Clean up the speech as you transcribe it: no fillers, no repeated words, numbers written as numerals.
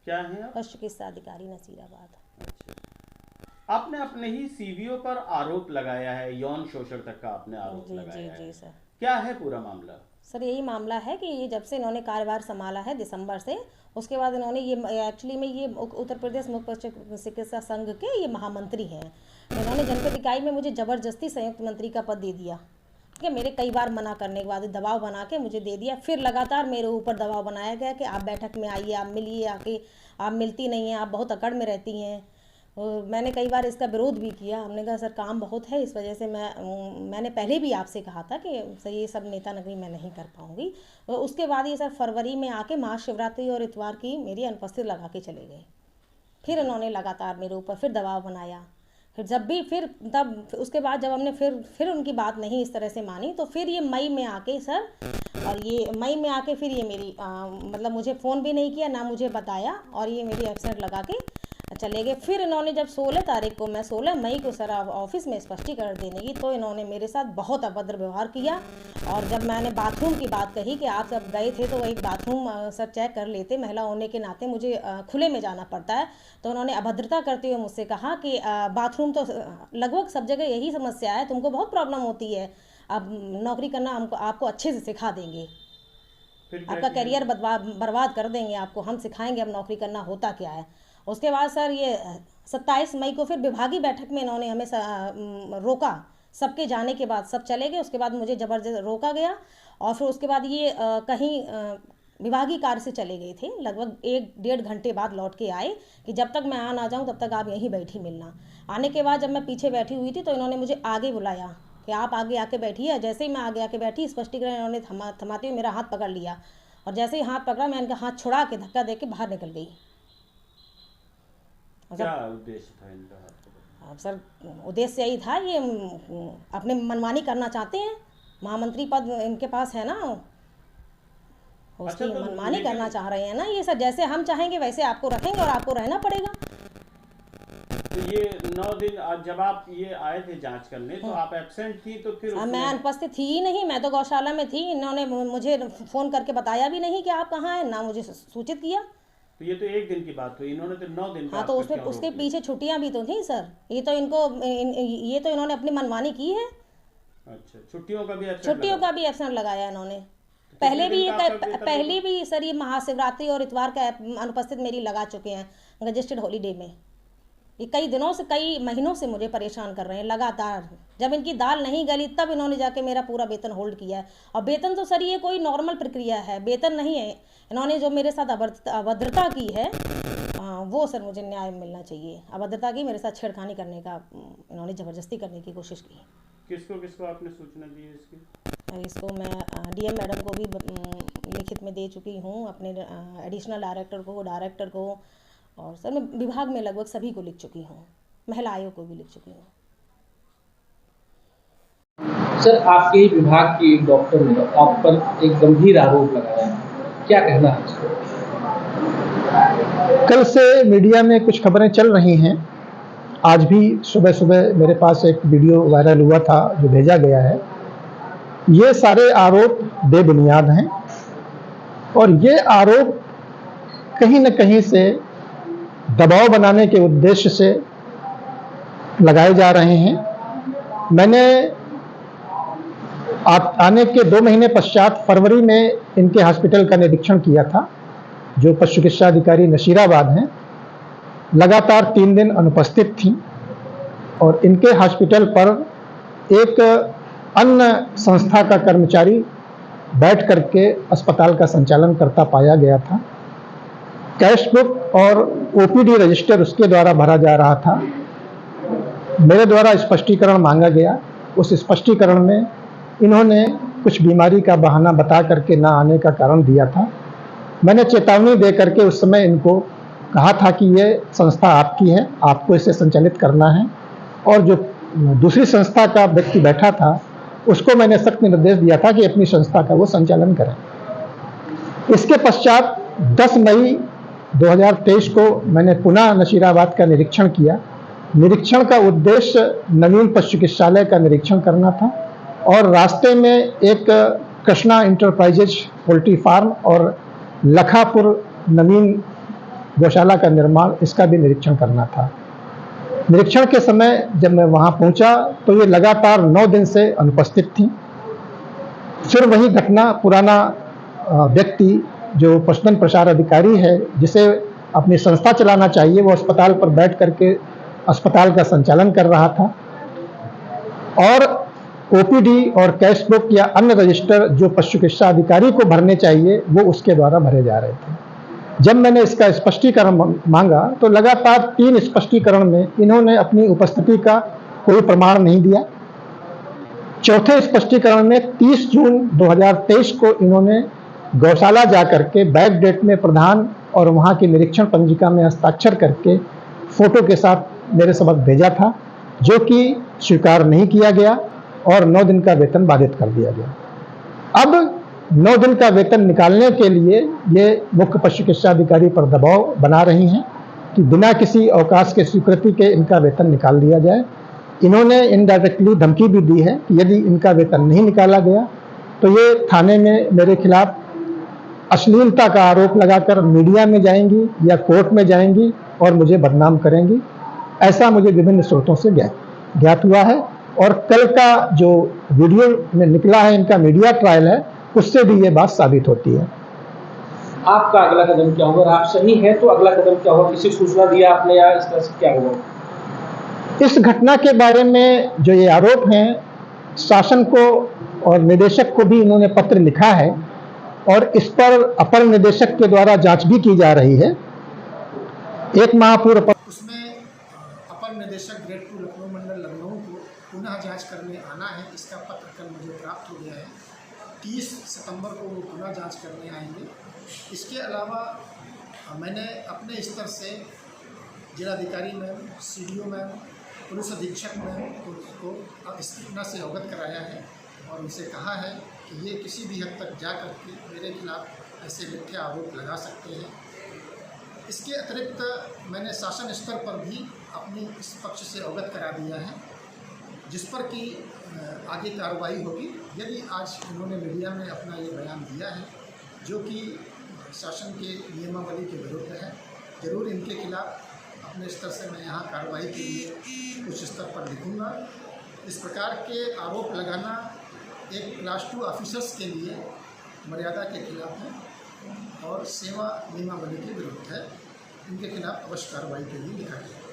क्या हैं आप? पशु चिकित्सा अधिकारी नसीराबाद। अच्छा, आपने अपने ही सीवीओ पर आरोप लगाया है, यौन शोषण तक का आपने आरोप जी जी लगाया है। जी सर। क्या है पूरा मामला? सर यही मामला है कि ये जब से इन्होंने कार्यभार संभाला है दिसंबर से, उसके बाद इन्होंने ये एक्चुअली में ये उत्तर प्रदेश मुख्य पशु चिकित्सा संघ के ये महामंत्री हैं। इन्होंने जनपद इकाई में मुझे ज़बरदस्ती संयुक्त मंत्री का पद दे दिया। ठीक है, मेरे कई बार मना करने के बाद दबाव बना के मुझे दे दिया। फिर लगातार मेरे ऊपर दबाव बनाया गया कि आप बैठक में आइए, आप मिलिए आके, आप मिलती नहीं हैं, आप बहुत अकड़ में रहती हैं। मैंने कई बार इसका विरोध भी किया। हमने कहा सर काम बहुत है, इस वजह से मैंने पहले भी आपसे कहा था कि सर ये सब नेता नगरी मैं नहीं कर पाऊँगी। उसके बाद ये सर फरवरी में आके महाशिवरात्रि और इतवार की मेरी अनुपस्थित लगा के चले गए। फिर इन्होंने लगातार मेरे ऊपर फिर दबाव बनाया। फिर जब भी फिर तब उसके बाद जब हमने फिर उनकी बात नहीं इस तरह से मानी, तो फिर ये मई में आके सर, और ये मई में आके फिर ये मेरी मतलब मुझे फ़ोन भी नहीं किया, ना मुझे बताया, और ये मेरी एब्सेंट लगा के चले गए। फिर इन्होंने जब 16 तारीख को, मैं 16 मई को सर ऑफिस में स्पष्टीकरण देने की, तो इन्होंने मेरे साथ बहुत अभद्र व्यवहार किया। और जब मैंने बाथरूम की बात कही कि आप जब गए थे तो एक बाथरूम सर चेक कर लेते, महिला होने के नाते मुझे खुले में जाना पड़ता है, तो उन्होंने अभद्रता करते हुए मुझसे कहा कि बाथरूम तो लगभग सब जगह यही समस्या है, तुमको बहुत प्रॉब्लम होती है, अब नौकरी करना हमको आपको अच्छे से सिखा देंगे, आपका करियर बर्बाद कर देंगे, आपको हम सिखाएंगे अब नौकरी करना होता क्या है। उसके बाद सर ये 27 मई को फिर विभागीय बैठक में इन्होंने हमें रोका। सबके जाने के बाद सब चले गए, उसके बाद मुझे ज़बरदस्त रोका गया। और फिर उसके बाद ये कहीं विभागीय कार्य से चले गए थे। लगभग 1-1.5 घंटे बाद लौट के आए कि जब तक मैं आ ना जाऊँ तब तक आप यहीं बैठी मिलना। आने के बाद जब मैं पीछे बैठी हुई थी तो इन्होंने मुझे आगे बुलाया कि आप आगे आके बैठिए। जैसे ही मैं आगे आके बैठी, स्पष्टीकरण इन्होंने थमाते हुए मेरा हाथ पकड़ लिया, और जैसे ही हाथ पकड़ा मैं इनका हाथ छुड़ा के धक्का दे के बाहर निकल गई। क्या उद्देश्य था इनका हाथ पकड़ने? अब सर उद्देश्य यही था, ये अपने मनमानी करना चाहते हैं। महामंत्री पद इनके पास है ना, उसकी तो मनमानी करना चाह रहे हैं ना ये सर। जैसे हम चाहेंगे वैसे आपको रखेंगे और आपको रहना पड़ेगा। तो ये 9 दिन जब आप ये आए थे जांच करने, तो आप एब्सेंट थी, तो फिर मैं अनुपस्थित थी ही नहीं, मैं तो गौशाला में थी। इन्होंने मुझे फ़ोन करके बताया भी नहीं कि आप कहाँ हैं, ना मुझे सूचित किया। तो ये तो 1 दिन की बात हुई, इन्होंने तो 9 दिन हाँ, तो उसमें उसके पीछे छुट्टियां भी तो थी सर। ये तो इन्होंने अपनी मनमानी की है। अच्छा, छुट्टियों का भी एब्सेंट लगाया इन्होंने। पहले भी सर ये महाशिवरात्रि और इतवार का अनुपस्थित मेरी लगा चुके हैं रजिस्टर्ड हॉलीडे में। ये कई दिनों से, कई महीनों से मुझे परेशान कर रहे हैं लगातार। जब इनकी दाल नहीं गली तब इन्होंने जाके मेरा पूरा वेतन होल्ड किया है। और वेतन तो सर ये कोई नॉर्मल प्रक्रिया है, वेतन नहीं है। इन्होंने जो मेरे साथ अभद्रता की है, वो सर मुझे न्याय मिलना चाहिए। अभद्रता की, मेरे साथ छेड़खानी करने का, इन्होंने ज़बरदस्ती करने की कोशिश की। किसको आपने सूचना दी है इसकी? इसको मैं डीएम मैडम को भी लिखित में दे चुकी हूँ, अपने एडिशनल डायरेक्टर को, डायरेक्टर को, और सर मैं विभाग में लगभग सभी को लिख चुकी हूँ, महिला आयोग को भी लिख चुकी हूँ। सर आपके ही विभाग की एक डॉक्टर ने आप पर एक गंभीर आरोप लगाया है, क्या कहना है इसको? कल से मीडिया में कुछ खबरें चल रही हैं। आज भी सुबह सुबह मेरे पास एक वीडियो वायरल हुआ था जो भेजा गया है। ये सारे आरोप बेबुनियाद हैं और ये आरोप कहीं न कहीं से दबाव बनाने के उद्देश्य से लगाए जा रहे हैं। मैंने आने के 2 महीने पश्चात फरवरी में इनके हॉस्पिटल का निरीक्षण किया था, जो पशु चिकित्सा अधिकारी नसीराबाद हैं। लगातार 3 दिन अनुपस्थित थी और इनके हॉस्पिटल पर एक अन्य संस्था का कर्मचारी बैठ करके अस्पताल का संचालन करता पाया गया था। कैश बुक और ओपीडी रजिस्टर उसके द्वारा भरा जा रहा था। मेरे द्वारा स्पष्टीकरण मांगा गया। उस स्पष्टीकरण में इन्होंने कुछ बीमारी का बहाना बता करके ना आने का कारण दिया था। मैंने चेतावनी दे करके उस समय इनको कहा था कि ये संस्था आपकी है, आपको इसे संचालित करना है, और जो दूसरी संस्था का व्यक्ति बैठा था उसको मैंने सख्त निर्देश दिया था कि अपनी संस्था का वो संचालन करें। इसके पश्चात 10 मई 2023 को मैंने पुनः नसीराबाद का निरीक्षण किया। निरीक्षण का उद्देश्य नवीन पशु चिकित्सालय का निरीक्षण करना था, और रास्ते में एक कृष्णा इंटरप्राइजेज पोल्ट्री फार्म और लखापुर नवीन गौशाला का निर्माण, इसका भी निरीक्षण करना था। निरीक्षण के समय जब मैं वहां पहुंचा तो ये लगातार 9 दिन से अनुपस्थित थी। फिर वही घटना, पुराना व्यक्ति जो पशुधन प्रसार अधिकारी है, जिसे अपनी संस्था चलाना चाहिए, वो अस्पताल पर बैठ करके अस्पताल का संचालन कर रहा था और ओपीडी और कैश बुक या अन्य रजिस्टर जो पशु चिकित्सा अधिकारी को भरने चाहिए वो उसके द्वारा भरे जा रहे थे। जब मैंने इसका स्पष्टीकरण मांगा तो लगातार 3 स्पष्टीकरण में इन्होंने अपनी उपस्थिति का कोई प्रमाण नहीं दिया। चौथे स्पष्टीकरण में 30 जून 2023 को इन्होंने गौशाला जाकर के बैक डेट में प्रधान और वहां की निरीक्षण पंजिका में हस्ताक्षर करके फोटो के साथ मेरे समक्ष भेजा था, जो कि स्वीकार नहीं किया गया और 9 दिन का वेतन बाधित कर दिया गया। अब 9 दिन का वेतन निकालने के लिए ये मुख्य पशु चिकित्सा अधिकारी पर दबाव बना रही हैं कि बिना किसी अवकाश के स्वीकृति के इनका वेतन निकाल दिया जाए। इन्होंने इनडायरेक्टली धमकी भी दी है कि यदि इनका वेतन नहीं निकाला गया तो ये थाने में मेरे खिलाफ अश्लीलता का आरोप लगाकर मीडिया में जाएंगी या कोर्ट में जाएंगी और मुझे बदनाम करेंगी। ऐसा मुझे विभिन्न स्रोतों से ज्ञात हुआ है और कल का जो वीडियो में निकला है, इनका मीडिया ट्रायल है, उससे भी ये बात साबित होती है। आपका अगला कदम क्या होगा? आप सही है तो अगला कदम क्या होगा? किसी सूचना दिया आपने या इस तरह से क्या होगा? इस घटना के बारे में जो ये आरोप हैं, शासन को और निदेशक को भी इन्होंने पत्र लिखा है और इस पर अपर निदेशक के द्वारा जांच भी की जा रही है। 1 माह पूर्व उसमें अपर निदेशक ग्रेड 2 लखनऊ मंडल लखनऊ को पुनः जांच करने आना है। इसका पत्र कल मुझे प्राप्त हो गया है। 30 सितंबर को वो पुनः जांच करने आएंगे। इसके अलावा मैंने अपने स्तर से जिलाधिकारी मैम, सीडीओ मैम, पुलिस अधीक्षक मैम को इस घटना से अवगत कराया है और उनसे कहा है कि ये किसी भी हद तक जा कर के मेरे खिलाफ ऐसे मिथ्या आरोप लगा सकते हैं। इसके अतिरिक्त मैंने शासन स्तर पर भी अपनी इस पक्ष से अवगत करा दिया है, जिस पर कि आगे कार्रवाई होगी। यदि आज इन्होंने मीडिया में अपना ये बयान दिया है जो कि शासन के नियमावली के विरुद्ध है, ज़रूर इनके खिलाफ अपने स्तर से मैं यहाँ कार्रवाई के लिए उच्च स्तर पर लिखूँगा। इस प्रकार के आरोप लगाना एक क्लास 2 ऑफिसर्स के लिए मर्यादा के खिलाफ है और सेवा नियमावली के विरुद्ध है। इनके खिलाफ अवश्य कार्रवाई के लिए लिखा गया।